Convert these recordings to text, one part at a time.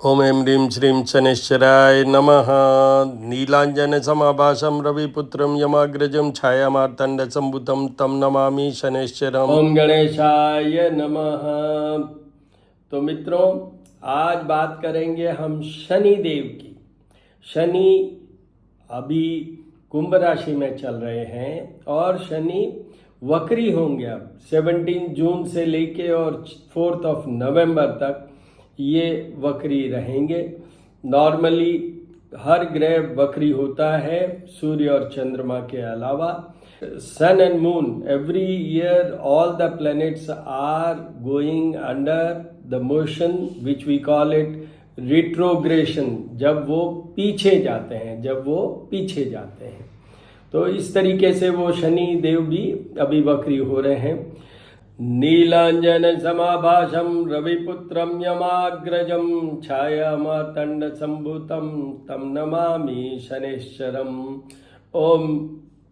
ओम ऐं ह्रीं श्रीं शनैश्चराय नमः। नीलाञ्जनसमाभासं रविपुत्रं यमाग्रजं छायामार्तण्डसम्भुतं तं नमामि शनैश्चरम्। ओम गणेशाय नमः। तो मित्रों, आज बात करेंगे हम शनि देव की। शनि अभी कुंभ राशि में चल रहे हैं और शनि वक्री होंगे अब 17 जून से लेके और 4 नवंबर तक ये वक्री रहेंगे। नॉर्मली हर ग्रह वक्री होता है सूर्य और चंद्रमा के अलावा। Sun and moon every year all the planets are going under the motion which we call it retrogression. जब वो पीछे जाते हैं तो इस तरीके से वो शनि देव भी अभी वक्री हो रहे हैं। नीलांजन समाभासं रविपुत्रं यमाग्रजं छायामार्तण्ड संभूतं तं नमामि शनैश्चरम्। ओम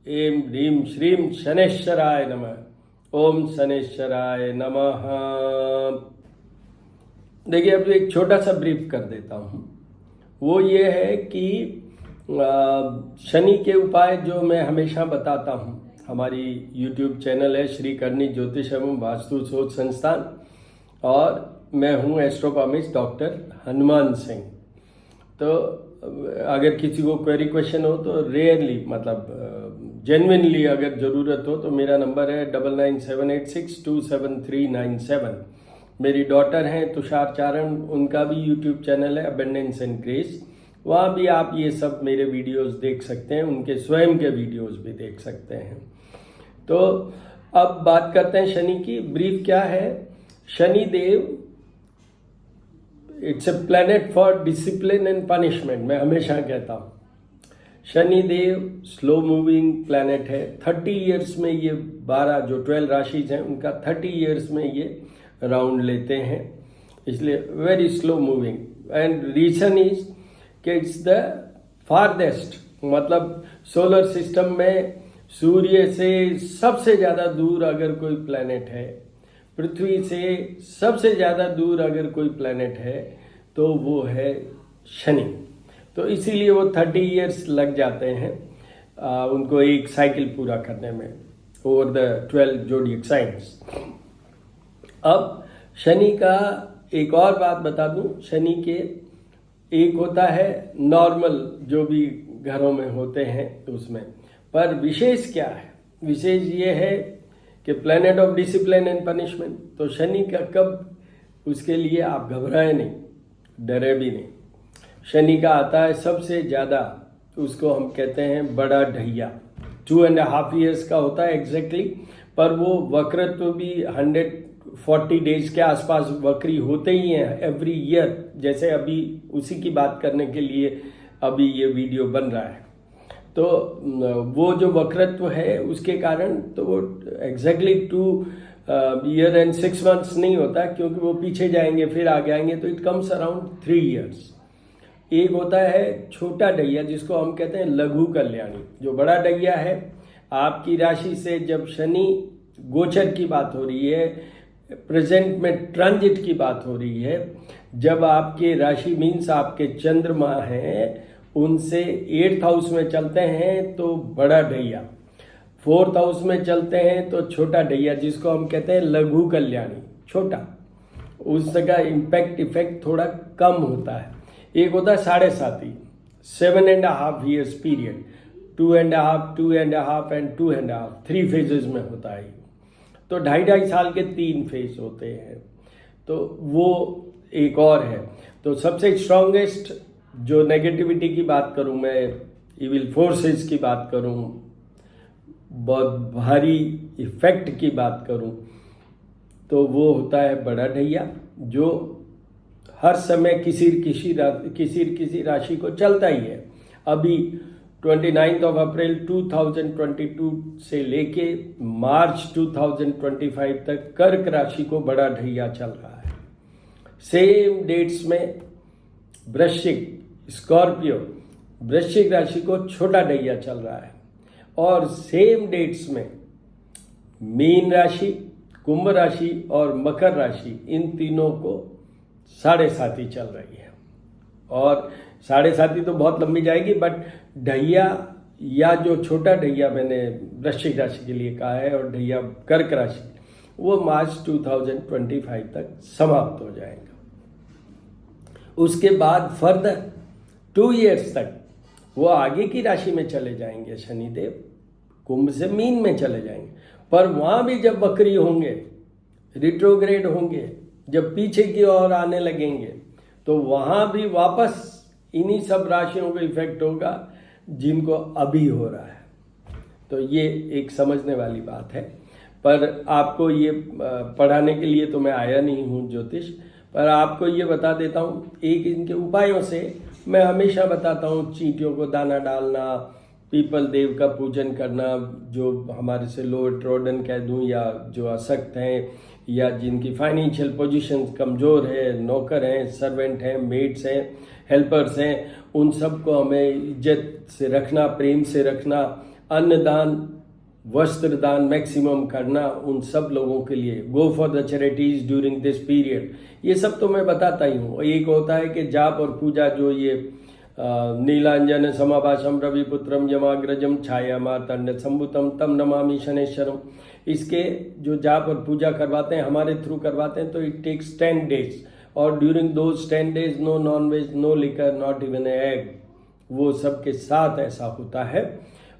ऐं ह्रीं श्रीं शनैश्चराय नमः। ओम शनैश्चराय नमः। देखिए, अब एक छोटा सा ब्रीफ कर देता हूँ। वो ये है कि शनि के उपाय जो मैं हमेशा बताता हूँ, हमारी YouTube चैनल है श्री करनी ज्योतिष एवं वास्तु शोध संस्थान, और मैं हूँ एस्ट्रोपॉमिस्ट डॉक्टर हनुमान सिंह। तो अगर किसी को क्वेरी क्वेश्चन हो तो रेयरली, मतलब जेन्युइनली अगर ज़रूरत हो तो मेरा नंबर है 9978627397। मेरी डॉटर हैं तुषार चारण, उनका भी YouTube चैनल है अबेंडेंस एंड ग्रेस। वहाँ भी आप ये सब मेरे वीडियोस देख सकते हैं, उनके स्वयं के वीडियोस भी देख सकते हैं। तो अब बात करते हैं शनि की। ब्रीफ क्या है? Shani Dev it's a planet for discipline and punishment. मैं हमेशा कहता हूँ Shani Dev slow moving planet है। 30 ईयर्स में ये 12 जो 12 राशिज हैं उनका 30 ईयर्स में ये राउंड लेते हैं, इसलिए very slow moving. And reason is कि इट्स द फारदेस्ट, मतलब सोलर सिस्टम में सूर्य से सबसे ज़्यादा दूर अगर कोई प्लैनेट है, पृथ्वी से सबसे ज़्यादा दूर अगर कोई प्लैनेट है तो वो है शनि। तो इसीलिए वो 30 ईयर्स लग जाते हैं उनको एक साइकिल पूरा करने में ओवर द 12 जोडियक साइंस। अब शनि का एक और बात बता दूं। शनि के एक होता है नॉर्मल जो भी घरों में होते हैं उसमें, पर विशेष क्या है? विशेष ये है कि planet of discipline and punishment. तो शनि का कब, उसके लिए आप घबराए नहीं, डरे भी नहीं। शनि का आता है सबसे ज़्यादा, उसको हम कहते हैं बड़ा ढैया। 2.5 ईयर्स का होता है एग्जैक्टली, पर वो वक्रत्व भी 140 डेज के आसपास वक्री होते ही हैं एवरी ईयर। जैसे अभी उसी की बात करने के लिए अभी ये वीडियो बन रहा है। तो वो जो वक्रत्व है उसके कारण तो वो एग्जैक्टली 2 ईयर एंड 6 मंथ्स नहीं होता, क्योंकि वो पीछे जाएंगे फिर आगे आएंगे, तो इट कम्स अराउंड 3 ईयर्स। एक होता है छोटा डैया जिसको हम कहते हैं लघु कल्याणी। जो बड़ा डैया है, आपकी राशि से जब शनि गोचर की बात हो रही है, प्रेजेंट में ट्रांजिट की बात हो रही है, जब आपके राशि मीन्स आपके चंद्रमा हैं उनसे 8th हाउस में चलते हैं तो बड़ा ढैया, 4th हाउस में चलते हैं तो छोटा ढैया, जिसको हम कहते हैं लघु कल्याणी, छोटा। उसका इम्पैक्ट इफेक्ट थोड़ा कम होता है। एक होता है 7.5, 7.5 ईयर्स पीरियड, 2.5, 2.5 एंड 2.5, 3 फेजेस में होता है। तो 2.5 साल के 3 फेज होते हैं, तो वो एक और है। तो सबसे स्ट्रॉन्गेस्ट जो नेगेटिविटी की बात करूं मैं, इविल फोर्सेस की बात करूं, बहुत भारी इफेक्ट की बात करूं, तो वो होता है बड़ा ढैया, जो हर समय किसी राशि को चलता ही है। अभी 29 अप्रैल 2022 से लेके मार्च 2025 तक कर्क राशि को बड़ा ढैया चल रहा है। सेम डेट्स में वृश्चिक, स्कॉर्पियो, वृश्चिक राशि को छोटा ढैया चल रहा है, और सेम डेट्स में मीन राशि, कुंभ राशि और मकर राशि, इन तीनों को 7.5 चल रही है। और साढ़े साथी तो बहुत लंबी जाएगी, बट ढैया या जो छोटा ढैया मैंने वृश्चिक राशि के लिए कहा है और ढैया कर्क राशि, वो मार्च 2025 तक समाप्त हो जाएगा। उसके बाद फर्दर 2 इयर्स तक वो आगे की राशि में चले जाएंगे। शनिदेव कुंभ से मीन में चले जाएंगे, पर वहाँ भी जब वक्री होंगे, रिट्रोग्रेड होंगे, जब पीछे की ओर आने लगेंगे, तो वहाँ भी वापस इन्हीं सब राशियों का इफेक्ट होगा जिनको अभी हो रहा है। तो ये एक समझने वाली बात है। पर आपको ये पढ़ाने के लिए तो मैं आया नहीं हूँ ज्योतिष, पर आपको ये बता देता हूँ एक इनके उपायों से। मैं हमेशा बताता हूँ चींटियों को दाना डालना, पीपल देव का पूजन करना, जो हमारे से लो ट्रोडन कह दूँ, या जो अशक्त हैं या जिनकी फाइनेंशियल पोजीशन कमज़ोर है, नौकर हैं, सर्वेंट हैं, मेड्स हैं, हेल्पर्स हैं, उन सबको हमें इज्जत से रखना, प्रेम से रखना, अन्नदान, वस्त्र दान मैक्सिमम करना उन सब लोगों के लिए। Go for the charities during this period, ये सब तो मैं बताता ही हूँ। एक होता है कि जाप और पूजा, जो ये नीलांजन समाभाषम रविपुत्रम यमाग्रजम छाया मार्तंड संभुतम तम नमामि शनेश्वरम, इसके जो जाप और पूजा करवाते हैं, हमारे थ्रू करवाते हैं, तो इट टेक्स 10 days, और during those 10 days no non veg, no liquor, not even egg, वो सबके साथ ऐसा होता है।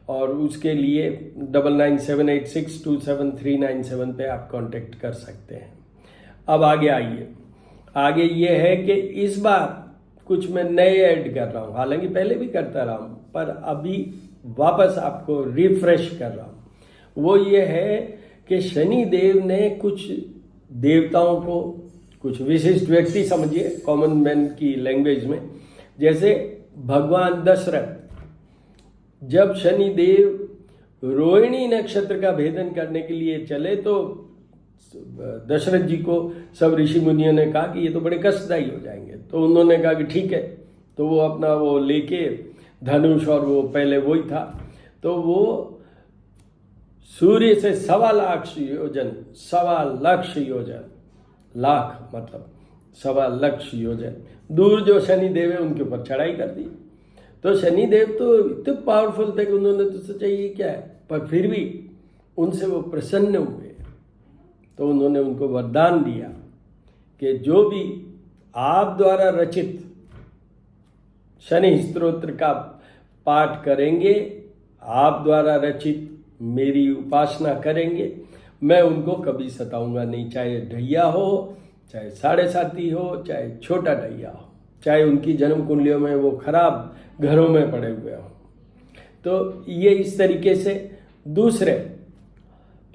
और उसके लिए 9978627397 पे आप कांटेक्ट कर सकते हैं। अब आगे आइए। आगे ये है कि इस बार कुछ मैं नए ऐड कर रहा हूँ, हालांकि पहले भी करता रहा हूँ, पर अभी वापस आपको रिफ्रेश कर रहा हूँ। वो ये है कि शनि देव ने कुछ देवताओं को, कुछ विशिष्ट व्यक्ति समझिए कॉमन मैन की लैंग्वेज में, जैसे भगवान दशरथ, जब शनि देव रोहिणी नक्षत्र का भेदन करने के लिए चले तो दशरथ जी को सब ऋषि मुनियों ने कहा कि ये तो बड़े कष्टदायी हो जाएंगे। तो उन्होंने कहा कि ठीक है। तो वो अपना वो लेके धनुष, और वो पहले वही था, तो वो सूर्य से 1.25 लाख योजन, 1.25 लाख योजन, लाख मतलब 1.25 लाख योजन दूर जो शनि देव है उनके ऊपर चढ़ाई कर दी। तो शनि देव तो इतने पावरफुल थे कि उन्होंने तो सोचा ये क्या है, पर फिर भी उनसे वो प्रसन्न हुए। तो उन्होंने उनको वरदान दिया कि जो भी आप द्वारा रचित शनि स्तोत्र का पाठ करेंगे, आप द्वारा रचित मेरी उपासना करेंगे, मैं उनको कभी सताऊंगा नहीं, चाहे ढैया हो, चाहे साढ़े साथी हो, चाहे छोटा ढैया हो, चाहे उनकी जन्म कुंडलियों में वो खराब घरों में पड़े हुए हों। तो ये इस तरीके से। दूसरे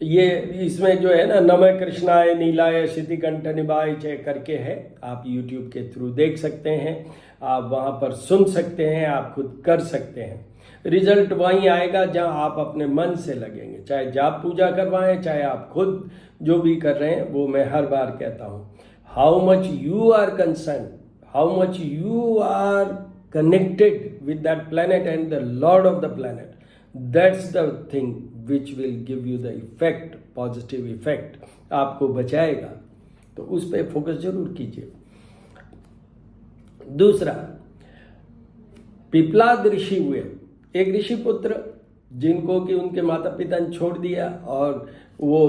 ये इसमें जो है ना, नमः कृष्णाय नीलाय शितिकंठ निभाय चे करके है, आप YouTube के थ्रू देख सकते हैं, आप वहाँ पर सुन सकते हैं, आप खुद कर सकते हैं। रिजल्ट वहीं आएगा जहाँ आप अपने मन से लगेंगे, चाहे जाप पूजा करवाएं, चाहे आप खुद जो भी कर रहे हैं। वो मैं हर बार कहता हूँ, how much you are concern, how much you are connected with that planet and the lord of the planet, that's the thing which will give you the effect, positive effect, आपको बचाएगा। तो उस पर फोकस जरूर कीजिए। दूसरा, पिपलाद ऋषि हुए, एक ऋषि पुत्र जिनको कि उनके माता पिता ने छोड़ दिया, और वो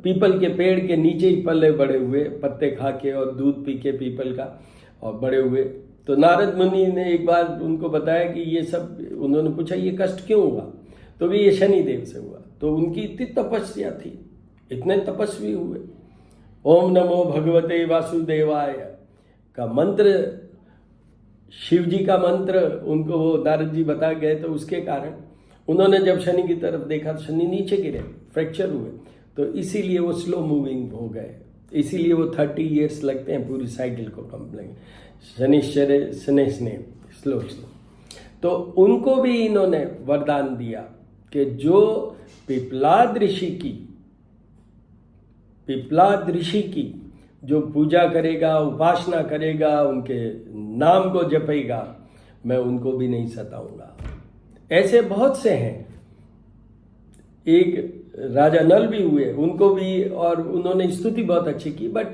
पीपल के पेड़ के नीचे ही पले बड़े हुए, पत्ते खा के और दूध पी के पीपल का, और बड़े हुए। तो नारद मुनि ने एक बार उनको बताया कि ये सब, उन्होंने पूछा ये कष्ट क्यों हुआ, तो भी ये शनि देव से हुआ। तो उनकी इतनी तपस्या थी, इतने तपस्वी हुए। ओम नमो भगवते वासुदेवाय का मंत्र, शिव जी का मंत्र उनको वो नारद जी बता गए। तो उसके कारण उन्होंने जब शनि की तरफ देखा तो शनि नीचे गिरे, फ्रैक्चर हुए। तो इसीलिए वो स्लो मूविंग हो गए, इसीलिए वो 30 years लगते हैं पूरी साइकिल को कंप्लीट, शनिश्चर्य स्ने स्लो। तो उनको भी इन्होंने वरदान दिया कि जो पिपलाद ऋषि की जो पूजा करेगा, उपासना करेगा, उनके नाम को जपेगा, मैं उनको भी नहीं सताऊंगा। ऐसे बहुत से हैं। एक राजा नल भी हुए, उनको भी, और उन्होंने स्तुति बहुत अच्छी की। बट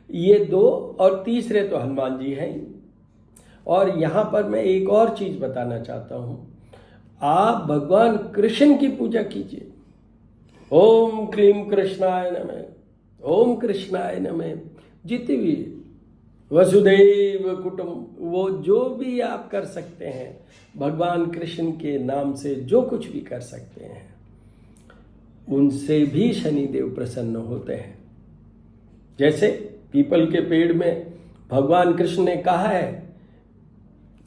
ये 2, और तीसरे तो हनुमान जी हैं। और यहाँ पर मैं एक और चीज बताना चाहता हूँ, आप भगवान कृष्ण की पूजा कीजिए। ओम क्लीम कृष्णाय नमः, ओम कृष्णाय नमः, जितनी भी वसुदेव कुटुंब, वो जो भी आप कर सकते हैं भगवान कृष्ण के नाम से, जो कुछ भी कर सकते हैं, उनसे भी शनिदेव प्रसन्न होते हैं। जैसे पीपल के पेड़ में भगवान कृष्ण ने कहा है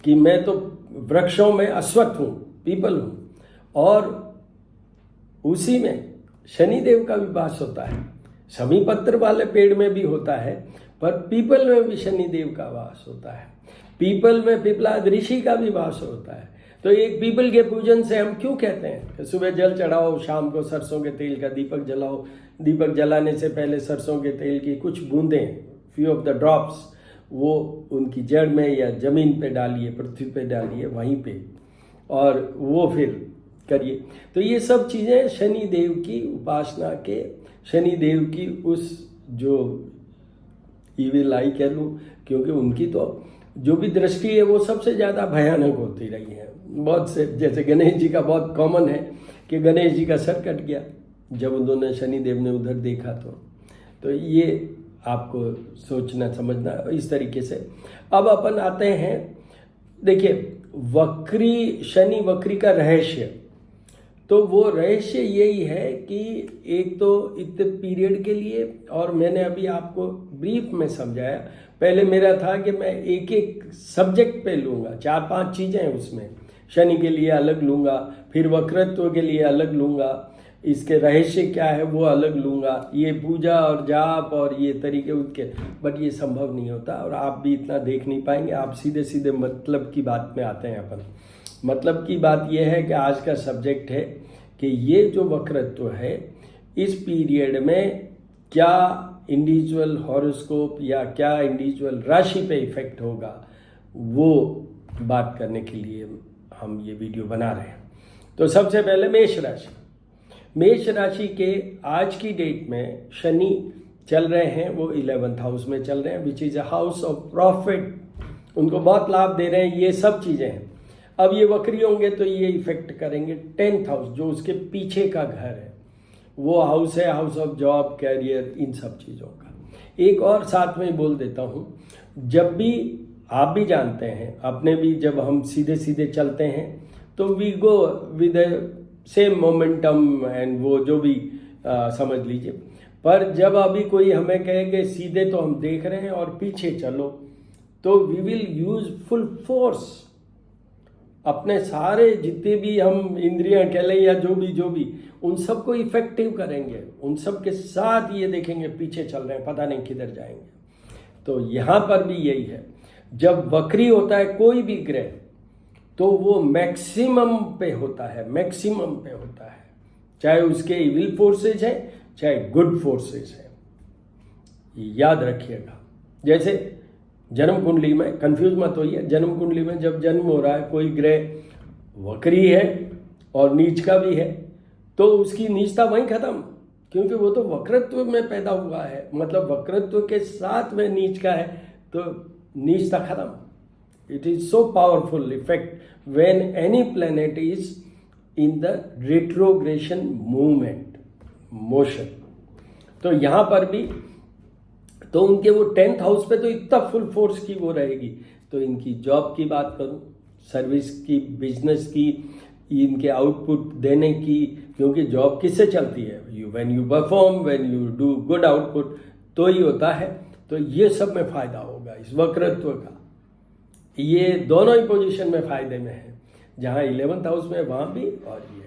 कि मैं तो वृक्षों में अश्वत्थ हूं, पीपल हूं, और उसी में शनिदेव का भी वास होता है। समी पत्र वाले पेड़ में भी होता है, पर पीपल में भी शनिदेव का वास होता है। पीपल में पिपलाद ऋषि का भी वास होता है। तो एक पीपल के पूजन से हम क्यों कहते हैं कि सुबह जल चढ़ाओ, शाम को सरसों के तेल का दीपक जलाओ, दीपक जलाने से पहले सरसों के तेल की कुछ बूंदें, फ्यू ऑफ द ड्रॉप्स, वो उनकी जड़ में या जमीन पे डालिए, पृथ्वी पे डालिए, वहीं पे, और वो फिर करिए। तो ये सब चीज़ें शनिदेव की उपासना के, शनिदेव की उस जो ईविल आई कह लूँ, क्योंकि उनकी तो जो भी दृष्टि है वो सबसे ज़्यादा भयानक होती रही है। बहुत से, जैसे गणेश जी का बहुत कॉमन है कि गणेश जी का सर कट गया जब उन्होंने शनिदेव ने उधर देखा। तो ये आपको सोचना समझना इस तरीके से। अब अपन आते हैं, देखिए वक्री, शनि वक्री का रहस्य, तो वो रहस्य यही है कि एक तो इतने पीरियड के लिए, और मैंने अभी आपको ब्रीफ में समझाया, पहले मेरा था कि मैं एक एक सब्जेक्ट पे लूँगा, 4-5 चीज़ें हैं उसमें, शनि के लिए अलग लूँगा, फिर वक्रत्व के लिए अलग लूँगा, इसके रहस्य क्या है वो अलग लूँगा, ये पूजा और जाप और ये तरीके उसके, बट ये संभव नहीं होता और आप भी इतना देख नहीं पाएंगे। आप सीधे सीधे मतलब की बात में आते हैं अपन। मतलब की बात यह है कि आज का सब्जेक्ट है कि ये जो वक्रत्व है, इस पीरियड में क्या इंडिविजुअल हॉरोस्कोप या क्या इंडिविजुअल राशि पे इफेक्ट होगा, वो बात करने के लिए हम ये वीडियो बना रहे हैं। तो सबसे पहले मेष राशि। मेष राशि के आज की डेट में शनि चल रहे हैं, वो 11th हाउस में चल रहे हैं, which is a house of profit. उनको बहुत लाभ दे रहे हैं, ये सब चीज़ें हैं। अब ये वक्री होंगे तो ये इफेक्ट करेंगे 10th हाउस, जो उसके पीछे का घर है, वो हाउस है हाउस ऑफ जॉब, कैरियर, इन सब चीज़ों का। एक और साथ में बोल देता हूँ, जब भी आप भी जानते हैं, अपने भी जब हम सीधे सीधे चलते हैं तो we go with same momentum and वो जो भी समझ लीजिए। पर जब अभी कोई हमें कहे कि सीधे तो हम देख रहे हैं और पीछे चलो, तो we will use full force, अपने सारे जितने भी हम इंद्रियां कह लें या जो भी उन सबको इफेक्टिव करेंगे, उन सब के साथ ये देखेंगे पीछे चल रहे हैं, पता नहीं किधर जाएंगे। तो यहाँ पर भी यही है, जब वक्री होता है कोई भी ग्रह, तो वो मैक्सिमम पे होता है, मैक्सिमम पे होता है, चाहे उसके इविल फोर्सेज हैं चाहे गुड फोर्सेज हैं, याद रखिएगा। जैसे जन्म कुंडली में, कंफ्यूज मत होइए, जन्म कुंडली में जब जन्म हो रहा है, कोई ग्रह वक्री है और नीच का भी है, तो उसकी नीचता वहीं खत्म, क्योंकि वो तो वक्रत्व में पैदा हुआ है, मतलब वक्रत्व के साथ में नीच का है, तो नीचता खत्म। It is so powerful effect when any planet is in the retrogression motion। तो यहाँ पर भी तो उनके वो 10th हाउस पे तो इतना फुल फोर्स की वो रहेगी। तो इनकी जॉब की बात करूँ, सर्विस की, बिजनेस की, इनके आउटपुट देने की, क्योंकि जॉब किससे चलती है, when you perform, when you do good output, तो ही होता है। तो ये सब में फायदा होगा इस वक्रत्व का। ये दोनों ही पोजीशन में फायदे में है, जहाँ 11th हाउस में वहाँ भी और ये,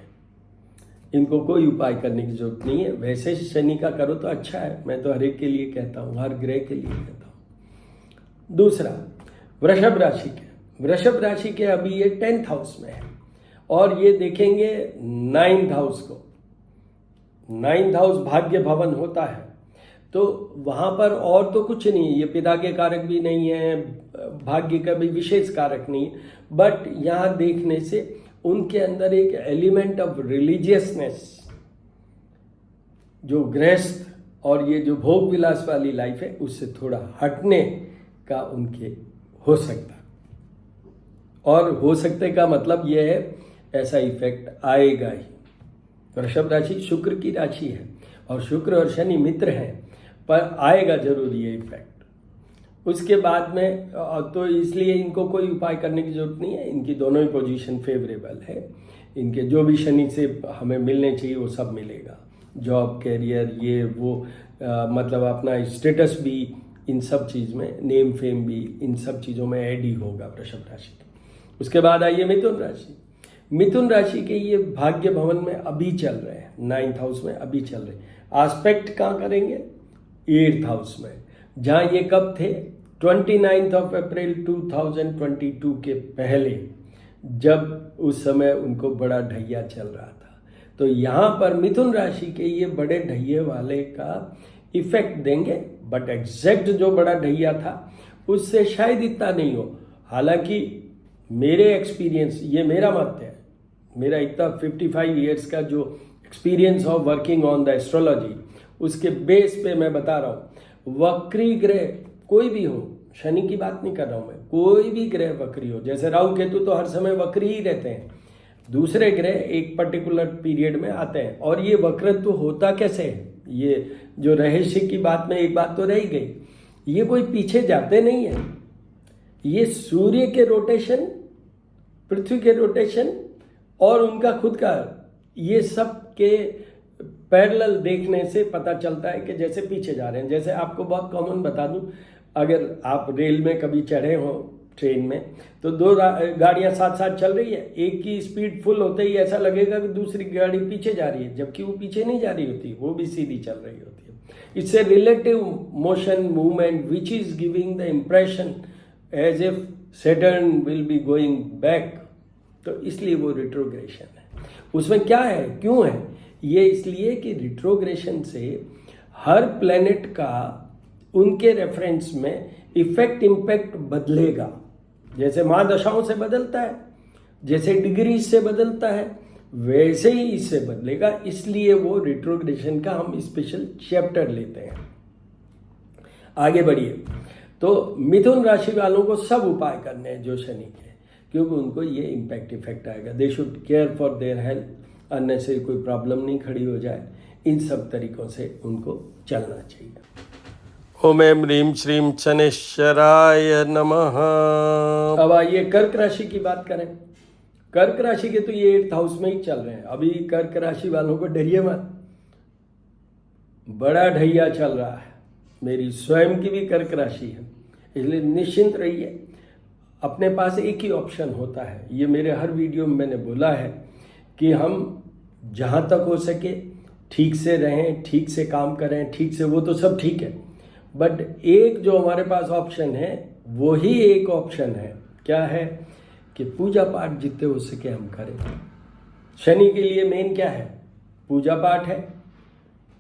इनको कोई उपाय करने की जरूरत नहीं है। वैसे शनि का करो तो अच्छा है, मैं तो हर एक के लिए कहता हूँ, हर ग्रह के लिए कहता हूँ। दूसरा, वृषभ राशि के, वृषभ राशि के अभी ये 10th हाउस में है और ये देखेंगे 9th हाउस को। 9th हाउस भाग्य भवन होता है, तो वहाँ पर और तो कुछ नहीं, ये पिता के कारक भी नहीं है, भाग्य का भी विशेष कारक नहीं है, बट यहाँ देखने से उनके अंदर एक एलिमेंट ऑफ रिलीजियसनेस, जो गृहस्थ और ये जो भोग विलास वाली लाइफ है, उससे थोड़ा हटने का उनके हो सकता। और हो सकते का मतलब यह है ऐसा इफेक्ट आएगा ही। वृषभ राशि शुक्र की राशि है और शुक्र और शनि मित्र हैं, पर आएगा जरूर ये इफेक्ट। उसके बाद में तो इसलिए इनको कोई उपाय करने की जरूरत नहीं है, इनकी दोनों ही पोजीशन फेवरेबल है। इनके जो भी शनि से हमें मिलने चाहिए वो सब मिलेगा, जॉब, कैरियर, ये वो मतलब अपना स्टेटस भी, इन सब चीज़ में नेम फेम भी, इन सब चीज़ों में ऐड ही होगा वृषभ राशि के। उसके बाद आइए मिथुन राशि। मिथुन राशि के ये भाग्य भवन में अभी चल रहे हैं, 9th हाउस में अभी चल रहे हैं। एस्पेक्ट कहाँ करेंगे? 8th हाउस में, जहाँ ये कब थे? 29 अप्रैल 2022 के पहले, जब उस समय उनको बड़ा ढैया चल रहा था। तो यहाँ पर मिथुन राशि के ये बड़े ढैये वाले का इफेक्ट देंगे, बट एग्जैक्ट जो बड़ा ढैया था उससे शायद इतना नहीं हो। हालांकि मेरे एक्सपीरियंस, ये मेरा मत है, मेरा इतना 55 ईयर्स का जो experience of working on the astrology, उसके बेस पे मैं बता रहा हूँ, वक्री ग्रह कोई भी हो, शनि की बात नहीं कर रहा हूँ मैं, कोई भी ग्रह वक्री हो, जैसे राहु केतु तो हर समय वक्री ही रहते हैं, दूसरे ग्रह एक पर्टिकुलर पीरियड में आते हैं। और ये वक्रत्व होता कैसे है? ये जो रहस्य की बात में एक बात तो रह गई, ये कोई पीछे जाते नहीं है, ये सूर्य के रोटेशन, पृथ्वी के रोटेशन और उनका खुद का, ये सब के पैरेलल देखने से पता चलता है कि जैसे पीछे जा रहे हैं। जैसे आपको बहुत कॉमन बता दूं, अगर आप रेल में कभी चढ़े हो, ट्रेन में, तो दो गाड़ियां साथ साथ चल रही है, एक की स्पीड फुल होते ही ऐसा लगेगा कि दूसरी गाड़ी पीछे जा रही है, जबकि वो पीछे नहीं जा रही होती, वो भी सीधी चल रही होती है। It's a relative motion movement which is giving the impression as if Saturn will be going back, तो इसलिए वो रिट्रोग्रेशन है। उसमें क्या है, क्यों है ये? इसलिए कि रिट्रोग्रेशन से हर प्लेनेट का उनके रेफरेंस में इफेक्ट इम्पैक्ट बदलेगा, जैसे महादशाओं से बदलता है, जैसे डिग्री से बदलता है, वैसे ही इससे बदलेगा। इसलिए वो रिट्रोग्रेशन का हम स्पेशल चैप्टर लेते हैं। आगे बढ़िए। तो मिथुन राशि वालों को सब उपाय करने हैं जो शनि के, क्योंकि उनको ये इम्पैक्ट इफेक्ट आएगा। They should care for their health, अन्य से कोई प्रॉब्लम नहीं खड़ी हो जाए, इन सब तरीकों से उनको चलना चाहिए। ओम ऐं ह्रीं श्रीं शनैश्चराय नमः। अब आइए कर्क राशि की बात करें। कर्क राशि के तो ये 8th हाउस में ही चल रहे हैं। अभी कर्क राशि वालों को डरिए मत, बड़ा ढैया चल रहा है। मेरी स्वयं की भी कर्क राशि है, इसलिए निश्चिंत रहिए। अपने पास एक ही ऑप्शन होता है, ये मेरे हर वीडियो में मैंने बोला है कि हम जहाँ तक हो सके ठीक से रहें, ठीक से काम करें, ठीक से, वो तो सब ठीक है, बट एक जो हमारे पास ऑप्शन है वो ही एक ऑप्शन है। क्या है? कि पूजा पाठ जितने हो सके हम करें। शनि के लिए मेन क्या है? पूजा पाठ है,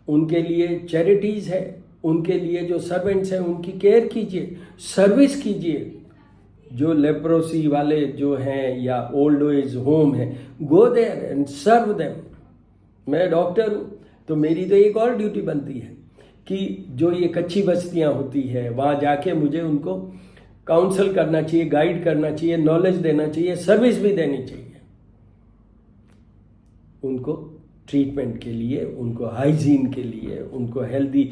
उनके लिए चैरिटीज है, उनके लिए जो सर्वेंट्स हैं उनकी केयर कीजिए, सर्विस कीजिए। जो लेप्रोसी वाले जो हैं या ओल्ड एज होम है, go there and serve them. मैं डॉक्टर हूँ तो मेरी तो एक और ड्यूटी बनती है कि जो ये कच्ची बस्तियाँ होती है वहाँ जाके मुझे उनको काउंसल करना चाहिए, गाइड करना चाहिए, नॉलेज देना चाहिए, सर्विस भी देनी चाहिए उनको, ट्रीटमेंट के लिए, उनको हाइजीन के लिए, उनको हेल्दी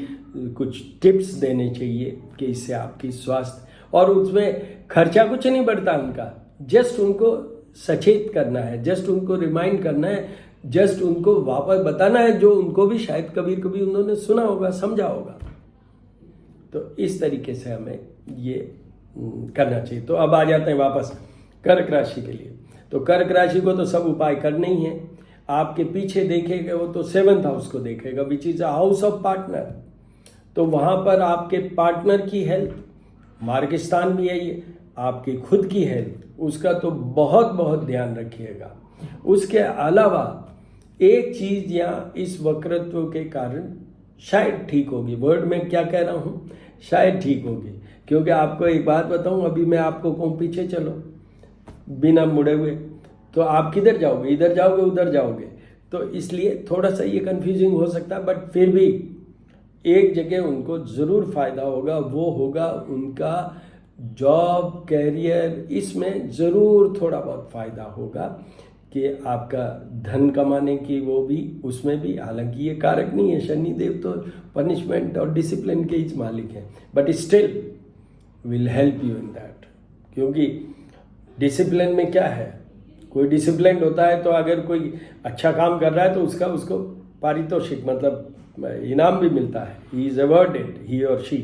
कुछ टिप्स देने चाहिए कि इससे आपकी स्वास्थ्य, और उसमें खर्चा कुछ नहीं बढ़ता उनका, जस्ट उनको सचेत करना है, जस्ट उनको रिमाइंड करना है, जस्ट उनको वापस बताना है जो उनको भी शायद कभी कभी उन्होंने सुना होगा, समझा होगा। तो इस तरीके से हमें ये करना चाहिए। तो अब आ जाते हैं वापस कर्क राशि के लिए। तो कर्क राशि को तो सब उपाय करने ही है। आपके पीछे देखेगा वो तो 7th हाउस को देखेगा, which is a house of partner. तो वहां पर आपके पार्टनर की हेल्थ, मार्ग स्थान भी है ये, आपकी खुद की हेल्थ, उसका तो बहुत बहुत ध्यान रखिएगा। उसके अलावा एक चीज यहाँ इस वक्रत्व के कारण शायद ठीक होगी, वर्ड में क्या कह रहा हूँ, शायद ठीक होगी, क्योंकि आपको एक बात बताऊँ, अभी मैं आपको कहूँ पीछे चलो बिना मुड़े हुए, तो आप किधर जाओगे? इधर जाओगे, उधर जाओगे। तो इसलिए थोड़ा सा ये कंफ्यूजिंग हो सकता है, बट फिर भी एक जगह उनको ज़रूर फायदा होगा, वो होगा उनका जॉब, कैरियर, इसमें ज़रूर थोड़ा बहुत फ़ायदा होगा कि आपका धन कमाने की वो भी, उसमें भी, हालांकि ये कारक नहीं है, शनिदेव तो पनिशमेंट और डिसिप्लिन के ही मालिक हैं, but still will help you in that. क्योंकि डिसिप्लिन में क्या है, कोई डिसिप्लिन होता है तो अगर कोई अच्छा काम कर रहा है तो उसको पारितोषिक मतलब इनाम भी मिलता है, ही इज अवॉर्डेड, ही और शी,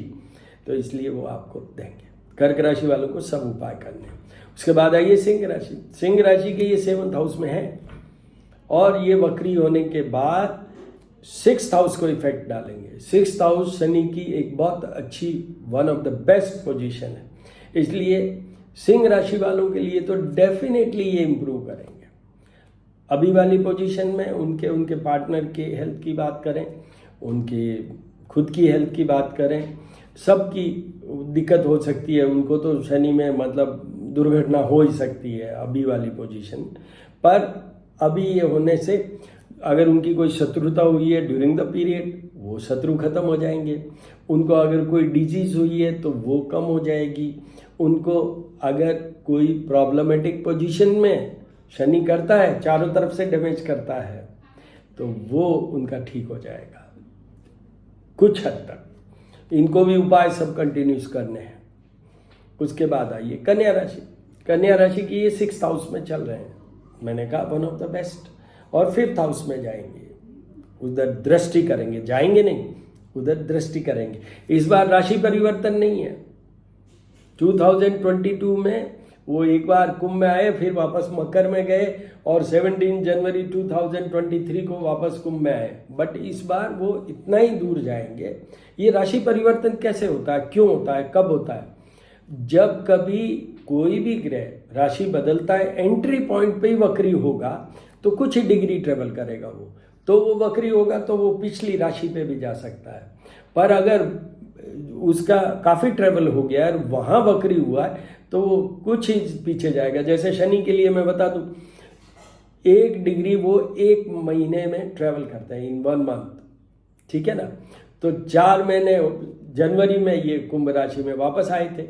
तो इसलिए वो आपको देंगे। कर्क राशि वालों को सब उपाय करने हैं। उसके बाद आइए सिंह राशि। सिंह राशि के ये 7th हाउस में है और ये वक्री होने के बाद 6th हाउस को इफेक्ट डालेंगे। 6th हाउस शनि की एक बहुत अच्छी, one of the best position है, इसलिए सिंह राशि वालों के लिए तो डेफिनेटली ये इंप्रूव करेंगे। अभी वाली पोजीशन में उनके पार्टनर के हेल्थ की बात करें, उनके खुद की हेल्थ की बात करें, सबकी दिक्कत हो सकती है। उनको तो शनि में मतलब दुर्घटना हो ही सकती है अभी वाली पोजीशन पर। अभी ये होने से अगर उनकी कोई शत्रुता हुई है ड्यूरिंग द पीरियड, वो शत्रु खत्म हो जाएंगे। उनको अगर कोई डिजीज हुई है तो वो कम हो जाएगी। उनको अगर कोई प्रॉब्लमेटिक पोजीशन में शनि करता है, चारों तरफ से डैमेज करता है, तो वो उनका ठीक हो जाएगा कुछ हद तक। इनको भी उपाय सब कंटिन्यूस करने हैं। उसके बाद आइए कन्या राशि। कन्या राशि की ये 6th हाउस में चल रहे हैं, मैंने कहा वन ऑफ द बेस्ट, और 5th हाउस में जाएंगे, उधर दृष्टि करेंगे, जाएंगे नहीं, उधर दृष्टि करेंगे। इस बार राशि परिवर्तन नहीं है। 2022 में वो एक बार कुंभ में आए, फिर वापस मकर में गए और 17 जनवरी 2023 को वापस कुंभ में आए, बट इस बार वो इतना ही दूर जाएंगे। ये राशि परिवर्तन कैसे होता है, क्यों होता है, कब होता है? जब कभी कोई भी ग्रह राशि बदलता है, एंट्री पॉइंट पे ही वक्री होगा तो कुछ ही डिग्री ट्रेवल करेगा तो वो वक्री होगा तो वो पिछली राशि पे भी जा सकता है। पर अगर उसका काफ़ी ट्रेवल हो गया और वहाँ वक्री हुआ है तो वो कुछ ही पीछे जाएगा। जैसे शनि के लिए मैं बता दूं, 1 डिग्री वो 1 महीने में ट्रेवल करता है, इन 1 मंथ, ठीक है ना। तो 4 महीने, जनवरी में ये कुंभ राशि में वापस आए थे,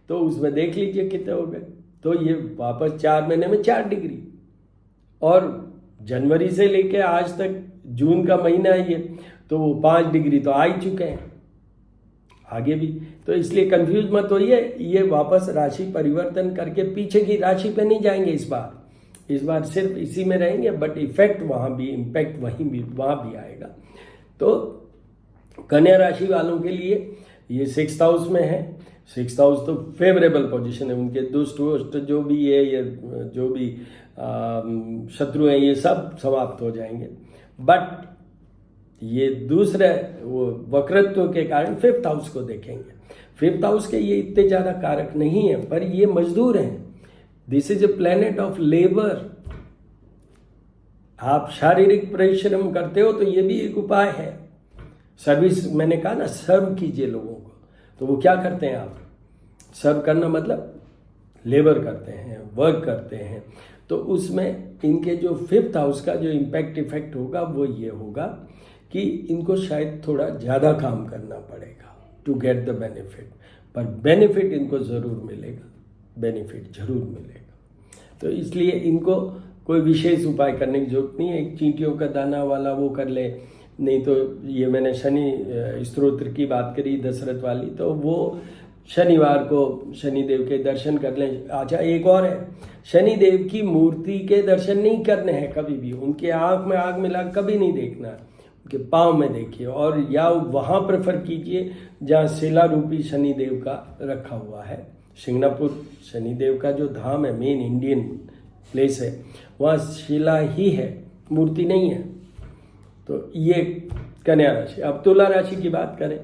तो उसमें देख लीजिए कितने हो गए। तो ये वापस 4 महीने में 4 डिग्री, और जनवरी से लेके आज तक जून का महीना है ये, तो वो 5 डिग्री तो आ ही चुके हैं, आगे भी। तो इसलिए कंफ्यूज मत होइए, ये वापस राशि परिवर्तन करके पीछे की राशि पे नहीं जाएंगे इस बार सिर्फ इसी में रहेंगे, बट इफेक्ट वहाँ भी, इम्पैक्ट वहाँ भी आएगा। तो कन्या राशि वालों के लिए ये 6th हाउस में है। 6th हाउस तो फेवरेबल पोजीशन है, उनके दुष्ट वुष्ट जो भी है, ये जो भी शत्रु हैं, ये सब समाप्त हो जाएंगे। बट ये दूसरे वो वक्रत्व के कारण 5th हाउस को देखेंगे। 5th हाउस के ये इतने ज़्यादा कारक नहीं है, पर ये मजदूर हैं। This is a planet of labour. आप शारीरिक परिश्रम करते हो तो ये भी एक उपाय है। सर्विस, मैंने कहा ना, सर्व कीजिए लोगों को। तो वो क्या करते हैं, आप सर्व करना मतलब लेबर करते हैं, वर्क करते हैं। तो उसमें इनके जो 5th हाउस का जो इम्पैक्ट इफेक्ट होगा वो ये होगा कि इनको शायद थोड़ा ज़्यादा काम करना पड़ेगा टू गेट द बेनिफिट, पर बेनिफिट इनको ज़रूर मिलेगा, बेनिफिट ज़रूर मिलेगा। तो इसलिए इनको कोई विशेष उपाय करने की जरूरत नहीं है। एक चींटियों का दाना वाला वो कर ले, नहीं तो ये मैंने शनि स्तोत्र की बात करी दशरथ वाली, तो वो शनिवार को शनिदेव के दर्शन कर लें। अच्छा, एक और है, शनिदेव की मूर्ति के दर्शन नहीं करने हैं कभी भी, उनके आँख में आग मिला कभी नहीं देखना, उनके पाँव में देखिए, और या वहाँ प्रेफर कीजिए जहाँ शिला रूपी शनिदेव का रखा हुआ है। सिंगनापुर शनिदेव का जो धाम है, मेन इंडियन प्लेस है, वहाँ शिला ही है, मूर्ति नहीं है। तो ये कन्या राशि। अब तुला राशि की बात करें,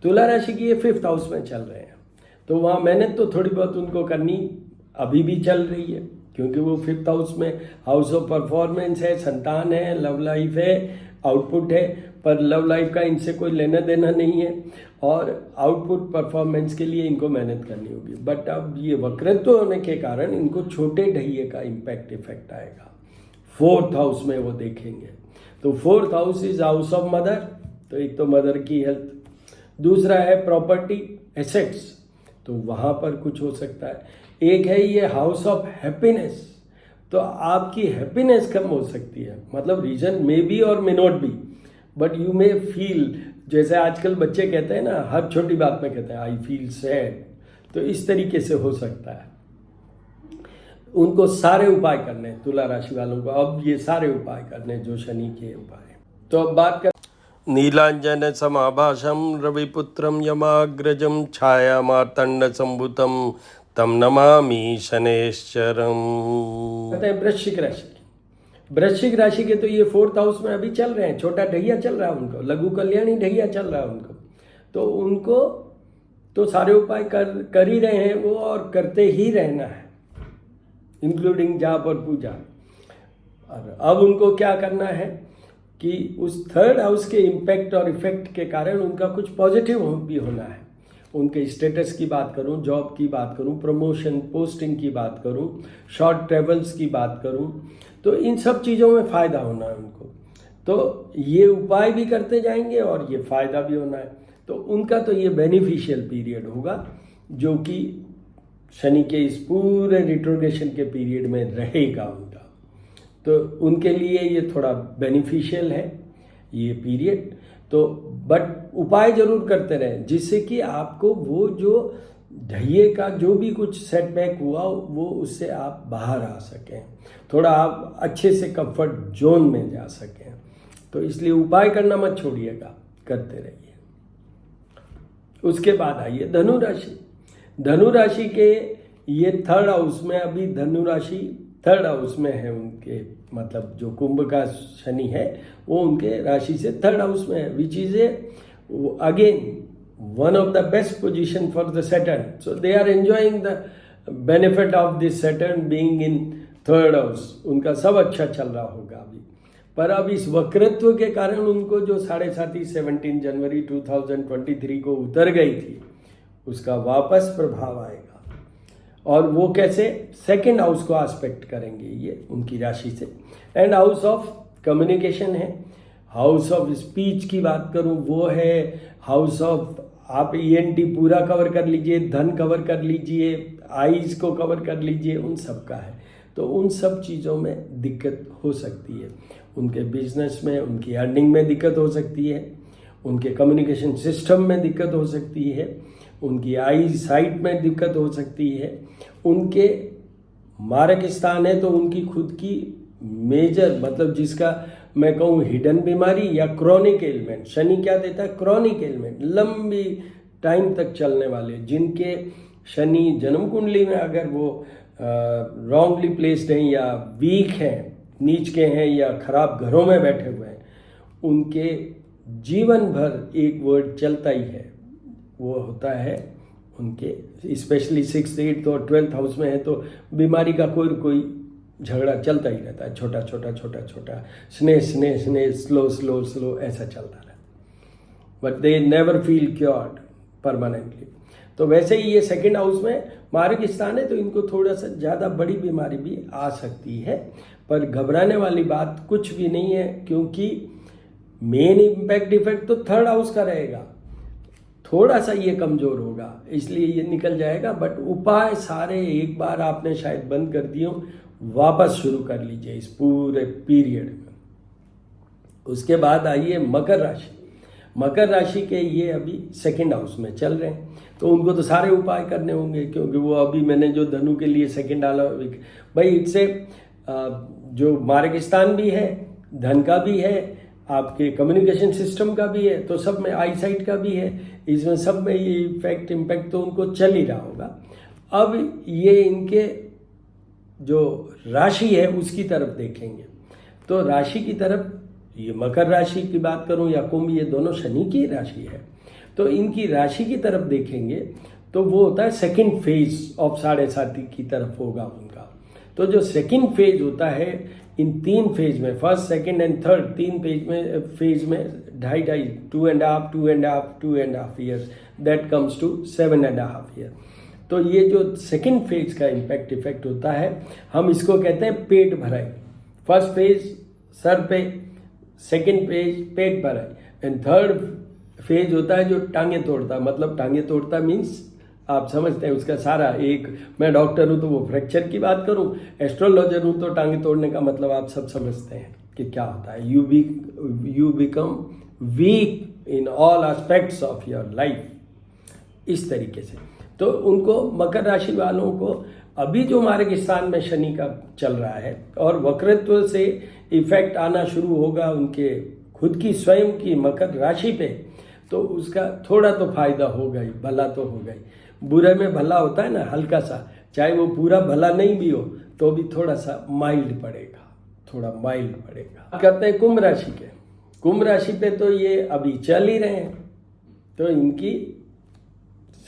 तुला राशि की ये 5th हाउस में चल रहे हैं, तो वहाँ मेहनत तो थोड़ी बहुत उनको करनी अभी भी चल रही है, क्योंकि वो 5th हाउस में हाउस ऑफ परफॉर्मेंस है, संतान है, लव लाइफ है, आउटपुट है। पर लव लाइफ का इनसे कोई लेना देना नहीं है, और आउटपुट परफॉर्मेंस के लिए इनको मेहनत करनी होगी। बट अब ये वक्रत्व होने के कारण इनको छोटे ढहिए का इम्पैक्ट इफेक्ट आएगा। 4th हाउस में वो देखेंगे, तो 4th house is house of mother, तो एक तो मदर की हेल्थ, दूसरा है प्रॉपर्टी एसेट्स, तो वहाँ पर कुछ हो सकता है। एक है ये हाउस ऑफ हैप्पीनेस, तो आपकी हैप्पीनेस कम हो सकती है, मतलब रीजन मे बी और may not be, but you may feel, जैसे आजकल बच्चे कहते हैं ना, हर छोटी बात में कहते हैं आई फील सैड, तो इस तरीके से हो सकता है। उनको सारे उपाय करने, तुला राशि वालों को अब ये सारे उपाय करने जो शनि के उपाय। तो अब बात कर नीलांजन समाभाषम रविपुत्रम यमाग्रजम छाया मार्तंड संभुतम तम नमामि शनैश्चरम। कहते हैं वृश्चिक राशि। वृश्चिक राशि के तो ये 4th हाउस में अभी चल रहे हैं, छोटा ढैया चल रहा है उनको, लघु कल्याणी ढैया चल रहा है उनको, तो उनको तो सारे उपाय कर ही रहे हैं वो, और करते ही रहना है, इंक्लूडिंग जाप और पूजा। और अब उनको क्या करना है कि उस 3rd हाउस के इम्पैक्ट और इफेक्ट के कारण उनका कुछ पॉजिटिव भी होना है। उनके स्टेटस की बात करूं, जॉब की बात करूं, प्रमोशन पोस्टिंग की बात करूं, शॉर्ट ट्रेवल्स की बात करूं, तो इन सब चीज़ों में फ़ायदा होना है उनको। तो ये उपाय भी करते जाएंगे और ये फ़ायदा भी होना है, तो उनका तो ये बेनिफिशियल पीरियड होगा, जो कि शनि के इस पूरे रिट्रोग्रेशन के पीरियड में रहेगा उनका। तो उनके लिए ये थोड़ा बेनिफिशियल है ये पीरियड। तो बट उपाय जरूर करते रहें, जिससे कि आपको वो जो ढैये का जो भी कुछ सेटबैक हुआ वो उससे आप बाहर आ सकें, थोड़ा आप अच्छे से कंफर्ट जोन में जा सकें। तो इसलिए उपाय करना मत छोड़िएगा, करते रहिए। उसके बाद आइए धनु राशि। धनु राशि के ये 3rd हाउस में, अभी धनु राशि 3rd हाउस में है उनके, मतलब जो कुंभ का शनि है वो उनके राशि से 3rd हाउस में है, which is a again one of the best position for the Saturn. So they are enjoying the benefit of this Saturn being in 3rd house. उनका सब अच्छा चल रहा होगा अभी, पर अब इस वक्रत्व के कारण उनको जो 7.5 17 जनवरी 2023 को उतर गई थी, उसका वापस प्रभाव आएगा। और वो कैसे? 2nd हाउस को एस्पेक्ट करेंगे ये उनकी राशि से, एंड हाउस ऑफ कम्युनिकेशन है, हाउस ऑफ स्पीच की बात करूं वो है, हाउस ऑफ आप ENT पूरा कवर कर लीजिए, धन कवर कर लीजिए, आईज को कवर कर लीजिए, उन सब का है। तो उन सब चीज़ों में दिक्कत हो सकती है, उनके बिजनेस में, उनकी अर्निंग में दिक्कत हो सकती है, उनके कम्युनिकेशन सिस्टम में दिक्कत हो सकती है, उनकी आई साइट में दिक्कत हो सकती है, उनके मारक स्थान है तो उनकी खुद की मेजर, मतलब जिसका मैं कहूँ हिडन बीमारी या क्रॉनिक एलिमेंट, शनि क्या देता है? क्रॉनिक एलिमेंट, लंबी टाइम तक चलने वाले, जिनके शनि जन्म कुंडली में अगर वो रॉन्गली प्लेस्ड हैं या वीक हैं, नीच के हैं या खराब घरों में बैठे हुए हैं, उनके जीवन भर एक वर्ड चलता ही है, वो होता है उनके, स्पेशली 6th 8th और 12th हाउस में है तो बीमारी का कोई झगड़ा चलता ही रहता है, छोटा छोटा, स्ने स्लो ऐसा चलता रहता है, but they never feel cured permanently. तो वैसे ही ये 2nd हाउस में मार्ग स्थान है, तो इनको थोड़ा सा ज़्यादा बड़ी बीमारी भी आ सकती है, पर घबराने वाली बात कुछ भी नहीं है, क्योंकि मेन इम्पैक्ट इफेक्ट तो 3rd हाउस का रहेगा, थोड़ा सा ये कमज़ोर होगा, इसलिए ये निकल जाएगा। बट उपाय सारे एक बार आपने शायद बंद कर दिए, वापस शुरू कर लीजिए इस पूरे पीरियड में। उसके बाद आइए मकर राशि। मकर राशि के ये अभी 2nd हाउस में चल रहे हैं, तो उनको तो सारे उपाय करने होंगे, क्योंकि वो अभी मैंने जो धनु के लिए 2nd डाला भाई, इससे जो मार्ग स्थान भी है, धन का भी है, आपके कम्युनिकेशन सिस्टम का भी है, तो सब में आई साइट का भी है, इसमें सब में ये इम्पैक्ट तो उनको चल ही रहा होगा। अब ये इनके जो राशि है उसकी तरफ देखेंगे, तो राशि की तरफ, ये मकर राशि की बात करूं या कुंभ, ये दोनों शनि की राशि है, तो इनकी राशि की तरफ देखेंगे तो वो होता है 2nd फेज ऑफ 7.5 की तरफ होगा उनका। तो जो 2nd फेज होता है, इन 3 फेज में, 1st 2nd and 3rd 3 phase में 2.5 2.5 years, that comes to 7.5 year. तो ये जो 2nd फेज का इम्पैक्ट इफेक्ट होता है, हम इसको कहते हैं पेट भराई। 1st फेज सर पे, 2nd फेज पेट भराई, एंड 3rd फेज होता है जो टांगे तोड़ता, मतलब टांगे तोड़ता मीन्स आप समझते हैं उसका सारा एक, मैं डॉक्टर हूँ तो वो फ्रैक्चर की बात करूँ, एस्ट्रोलॉजर हूँ तो टांगे तोड़ने का मतलब आप सब समझते हैं कि क्या होता है। You become weak in all aspects of your life, इस तरीके से। तो उनको, मकर राशि वालों को अभी जो मार्ग स्थान में शनि का चल रहा है और वक्रत्व से इफेक्ट आना शुरू होगा उनके खुद की स्वयं की मकर राशि पे, तो उसका थोड़ा तो फायदा होगा ही, भला तो होगा ही। बुरे में भला होता है ना, हल्का सा, चाहे वो पूरा भला नहीं भी हो तो भी थोड़ा सा माइल्ड पड़ेगा, थोड़ा माइल्ड पड़ेगा। करते हैं कुंभ राशि के। कुंभ राशि पे तो ये अभी चल ही रहे हैं, तो इनकी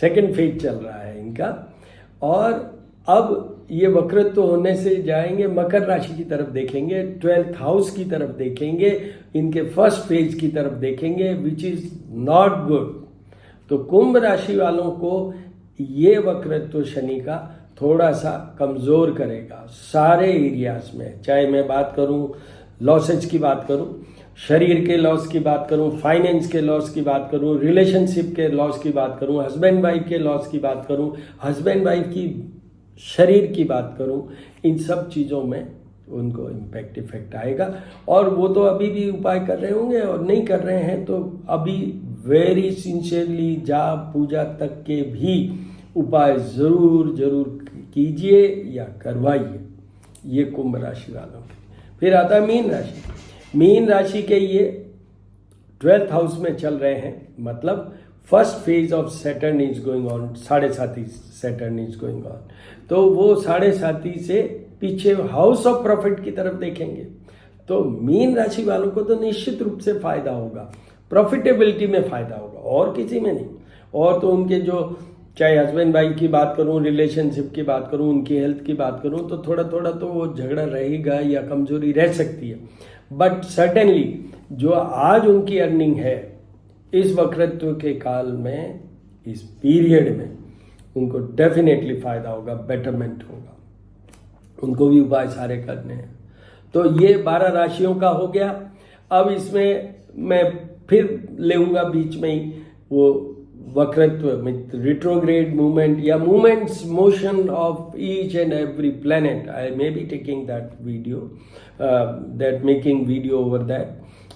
सेकंड फेज चल रहा है इनका, और अब ये वक्रत्व होने से जाएंगे मकर राशि की तरफ देखेंगे, 12th हाउस की तरफ देखेंगे, इनके फर्स्ट फेज की तरफ देखेंगे, विच इज नॉट गुड। तो कुंभ राशि वालों को ये वक्रत्व शनि का थोड़ा सा कमजोर करेगा सारे एरियाज में, चाहे मैं बात करूं लॉसेज की बात करूं, शरीर के लॉस की बात करूं, फाइनेंस के लॉस की बात करूं, रिलेशनशिप के लॉस की बात करूं, हस्बैंड वाइफ के लॉस की बात करूं, हस्बैंड वाइफ की शरीर की बात करूं, इन सब चीज़ों में उनको इफेक्ट आएगा। और वो तो अभी भी उपाय कर रहे होंगे, और नहीं कर रहे हैं तो अभी वेरी सिंसियरली जाप पूजा तक के भी उपाय जरूर कीजिए या करवाइए, ये कुंभ राशि वालों के। फिर आता है मीन राशि। मीन राशि के ये 12th हाउस में चल रहे हैं, मतलब first phase of Saturn is going on, 7.5 Saturn is going on, तो वो 7.5 से पीछे हाउस ऑफ प्रॉफिट की तरफ देखेंगे। तो मीन राशि वालों को तो निश्चित रूप से फायदा होगा, प्रॉफिटेबिलिटी में फायदा होगा, और किसी में नहीं। और तो उनके जो, चाहे हस्बैंड वाइफ की बात करूं, रिलेशनशिप की बात करूं, उनकी हेल्थ की बात करूं, तो थोड़ा तो वो झगड़ा रहेगा या कमजोरी रह सकती है, बट सर्टेनली जो आज उनकी अर्निंग है इस वक्रत्व के काल में, इस पीरियड में, उनको डेफिनेटली फायदा होगा, बेटरमेंट होगा। उनको भी उपाय सारे करने हैं। तो ये 12 राशियों का हो गया। अब इसमें मैं फिर लेऊंगा बीच में ही वो वक्रत्व, रिट्रोग्रेड मूवमेंट या movements, motion of each and every planet. I may be taking that video, that making video over that.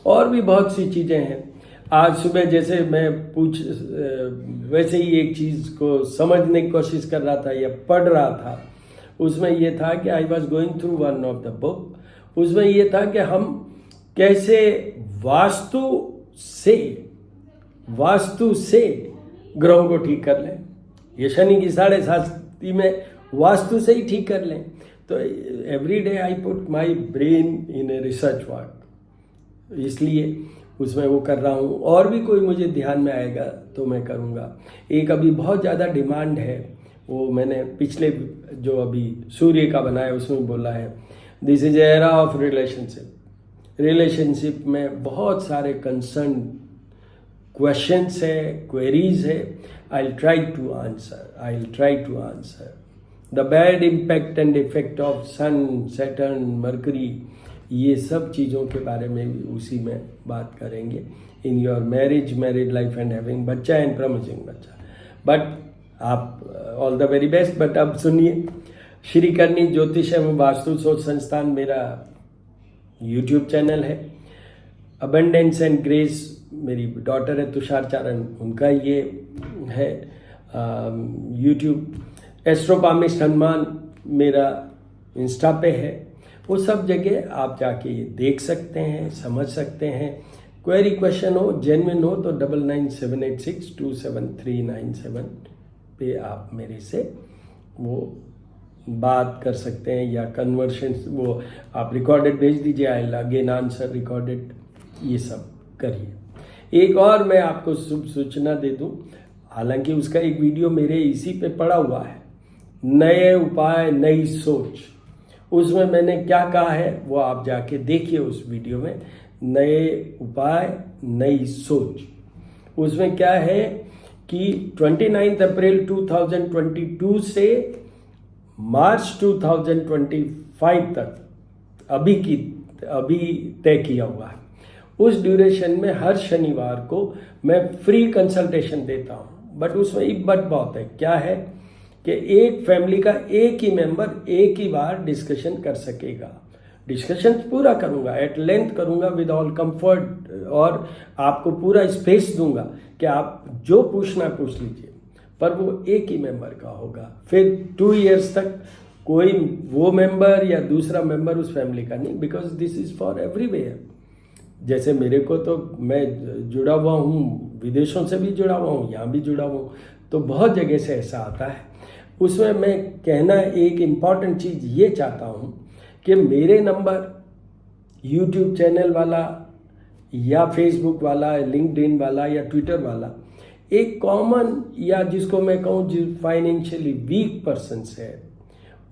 और भी बहुत सी चीज़ें हैं। आज सुबह जैसे मैं वैसे ही एक चीज़ को समझने की कोशिश कर रहा था या पढ़ रहा था, उसमें ये था कि I was going through one of the book, उसमें ये था कि हम कैसे वास्तु से ग्रहों को ठीक कर लें। ये शनि की 7.5 में वास्तु से ही ठीक कर लें। तो every day I put my brain in a research work, इसलिए उसमें वो कर रहा हूँ। और भी कोई मुझे ध्यान में आएगा तो मैं करूँगा। एक अभी बहुत ज़्यादा डिमांड है, वो मैंने पिछले जो अभी सूर्य का बनाया उसमें बोला है, this is era of relationship में बहुत सारे कंसर्न क्वेश्चंस है, क्वेरीज है। I will try to answer the bad impact and effect of sun, Saturn, Mercury, ये सब चीज़ों के बारे में भी उसी में बात करेंगे। In your marriage life and having बच्चा एंड प्रमोजिंग बच्चा। बट आप all the very best. But अब सुनिए, श्री करनी ज्योतिष एवं वास्तु शोध संस्थान मेरा यूट्यूब चैनल है। अबंडेंस एंड ग्रेस मेरी डॉटर है तुषार चारण, उनका ये है यूट्यूब। एस्ट्रोपामिस्ट हनुमान मेरा इंस्टा पे है। वो सब जगह आप जाके ये देख सकते हैं, समझ सकते हैं। क्वेरी क्वेश्चन हो, जेन्युइन हो, तो 9978627397 पे आप मेरे से वो बात कर सकते हैं, या कन्वर्सेशन वो आप रिकॉर्डेड भेज दीजिए, I will again answer recorded. ये सब करिए। एक और मैं आपको शुभ सूचना दे दूं, हालांकि उसका एक वीडियो मेरे इसी पे पड़ा हुआ है, नए उपाय नई सोच। उसमें मैंने क्या कहा है वो आप जाके देखिए उस वीडियो में। नए उपाय नई सोच, उसमें क्या है कि 29 अप्रैल 2022 से मार्च 2025 तक अभी तय किया हुआ है। उस ड्यूरेशन में हर शनिवार को मैं फ्री कंसल्टेशन देता हूँ। बट उसमें इफ बट बहुत है। क्या है कि एक फैमिली का एक ही मेंबर एक ही बार डिस्कशन कर सकेगा। डिस्कशन पूरा करूंगा, एट लेंथ करूंगा, विद ऑल कंफर्ट, और आपको पूरा स्पेस दूंगा कि आप जो पूछना पूछ लीजिए, पर वो एक ही मेंबर का होगा। फिर 2 इयर्स तक कोई वो मेंबर या दूसरा मेंबर उस फैमिली का नहीं, because this is for everywhere. जैसे मेरे को तो, मैं जुड़ा हुआ हूँ, विदेशों से भी जुड़ा हुआ हूँ, यहाँ भी जुड़ा हुआ हूँ, तो बहुत जगह से ऐसा आता है। उसमें मैं कहना एक इम्पॉर्टेंट चीज़ ये चाहता हूँ कि मेरे नंबर यूट्यूब चैनल वाला या फेसबुक वाला, लिंक्डइन वाला या ट्विटर वाला, एक कॉमन, या जिसको मैं कहूँ जो फाइनेंशियली वीक पर्सन्स है,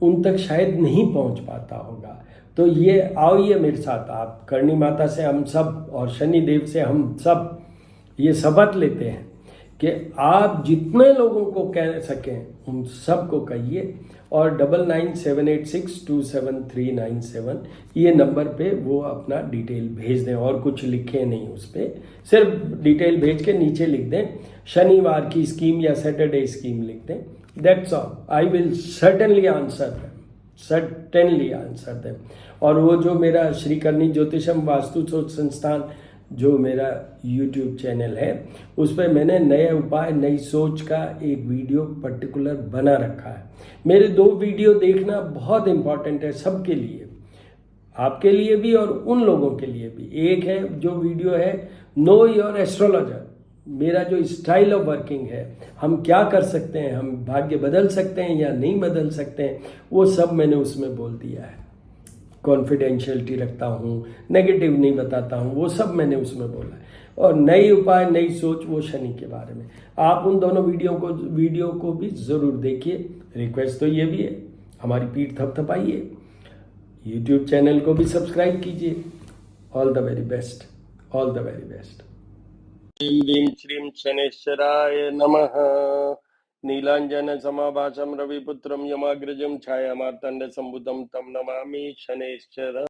उन तक शायद नहीं पहुंच पाता होगा। तो ये आइए मेरे साथ, आप करणी माता से हम सब और शनि देव से हम सब ये शपथ लेते हैं कि आप जितने लोगों को कह सकें उन सबको कहिए, और 9978627397 ये नंबर पे वो अपना डिटेल भेज दें, और कुछ लिखें नहीं उस पर, सिर्फ डिटेल भेज के नीचे लिख दें शनिवार की स्कीम या सैटरडे स्कीम लिख दें। That's all, I will certainly answer them, certainly answer them. और वो जो मेरा श्री करणी ज्योतिषम वास्तु सोच संस्थान जो मेरा यूट्यूब चैनल है, उस पर मैंने नए उपाय नई सोच का एक वीडियो पर्टिकुलर बना रखा है। मेरे 2 वीडियो देखना बहुत इंपॉर्टेंट है सबके लिए, आपके लिए भी और उन लोगों के लिए भी। एक है जो वीडियो है नो योर एस्ट्रोलॉजर, मेरा जो स्टाइल ऑफ वर्किंग है, हम क्या कर सकते हैं, हम भाग्य बदल सकते हैं या नहीं बदल सकते हैं, वो सब मैंने उसमें बोल दिया है। कॉन्फिडेंशियलिटी रखता हूँ, नेगेटिव नहीं बताता हूँ, वो सब मैंने उसमें बोला है। और नई उपाय नई सोच, वो शनि के बारे में। आप उन दोनों वीडियो को भी ज़रूर देखिए। रिक्वेस्ट तो ये भी है, हमारी पीठ थपथपाइए, यूट्यूब चैनल को भी सब्सक्राइब कीजिए। All the very best, all the very best. ह्रीं ह्रीं श्रीं शनैश्चराय नमः। नीलांजन समाभासं रविपुत्रं यमाग्रजं छायामार्तण्ड संभुतं तं नमामि शनैश्चर।